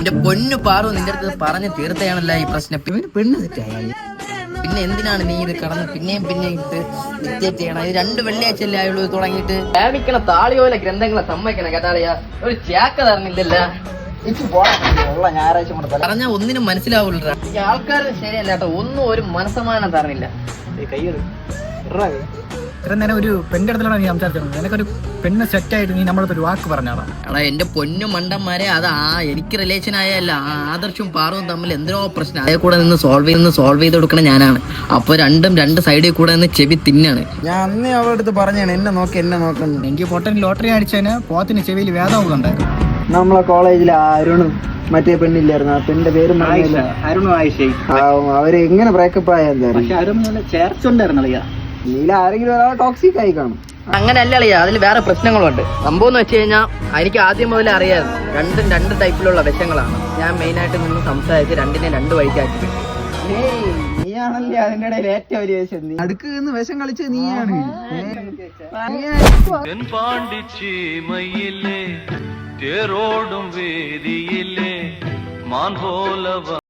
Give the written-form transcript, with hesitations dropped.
എന്റെ പൊന്നു പാറു നിന്റെ അടുത്ത് പറഞ്ഞ് തീർത്തയാണല്ലോ ഈ പ്രശ്നം. പെണ്ണ് തെറ്റായി. പിന്നെ എന്തിനാണ് നീ ഇത് കടന്ന് പിന്നെയും ഇട്ട് ഡിക്റ്റേറ്റ് ചെയ്യണം? ഇത് 2 വെള്ളിയാഴ്ചയല്ലേ ആയുള്ളൂ തുടങ്ങിയിട്ട്. വ്യാപിക്കണ താളിയോല ഗ്രന്ഥങ്ങളെ സമ്മതിക്കണം കേട്ടാളിയാ. ഒരു ചാക്ക തരണില്ലല്ല. പറഞ്ഞ ഒന്നിനും മനസ്സിലാവൂല. ഈ ആൾക്കാർ ശരിയല്ല കേട്ടോ. ഒന്നും ഒരു മനസ്സമാനം തരണില്ല. ഇത്ര നേരം ഒരു പെണ്ണിന്റെ അടുത്താണ് നീ സംസാരിച്ചത്. നിനക്കൊരു പെണ്ണ് സെറ്റായിട്ട് നീ നമ്മളൊരു വാക്ക് പറഞ്ഞാടാ. എടാ എന്റെ പൊന്നു മണ്ടന്മാരെ, അത് എനിക്ക് റിലേഷൻ ആയല്ല. ആദർശും പാറും തമ്മിൽ എന്തിനോ പ്രശ്നം. അതേ കൂടെ നിന്ന് സോൾവ് ചെയ്ത് കൊടുക്കണ ഞാനാണ്. അപ്പൊ 2 സൈഡിൽ കൂടെ നിന്ന് ചെവി തിന്നാണ്. ഞാൻ അന്നേ അവളുടെ അടുത്ത് പറഞ്ഞാണ് എന്നെ നോക്കുന്നു. എനിക്ക് പൊട്ടൻ ലോട്ടറി അടിച്ചതിന് പോത്തിന് ചെവിയിൽ വേദമുണ്ടായിരുന്നു. നമ്മളെ കോളേജിലെ അരുണും മറ്റേ പെണ്ണില്ലായിരുന്നു, ആ പെണ്ണിന്റെ പേര് അരുണും ആയിഷയും അവര് എങ്ങനെ ബ്രേക്കപ്പ് ആയെന്തായിരുന്നു. അരുൺ ചേർച്ചുണ്ടായിരുന്നറിയാ. നീല ആരെങ്കിലും ഒരാളെ ടോക്സിക് ആയി കാണും. അങ്ങനെയല്ല അളിയാ, അതിൽ വേറെ പ്രശ്നങ്ങളുണ്ട്. സംഭവം എന്ന് വെച്ച് കഴിഞ്ഞാൽ എനിക്ക് ആദ്യം മുതലേ അറിയാമായിരുന്നു 2 ടൈപ്പിലുള്ള വിഷങ്ങളാണ്. ഞാൻ മെയിനായിട്ട് നിന്ന് സംസാരിച്ച് 2 വഴിക്കാക്കി. നീയാണല്ലേ അതിന്റെ ഇടയിൽ ഏറ്റവും വലിയ വിഷം. നീ അടുക്ക് നിന്ന് വിഷം കളിച്ചത് നീയാണ്. പാണ്ടിച്ചേമയിലെ തേരോടും വേദിയിലെ മാൻ പോലവ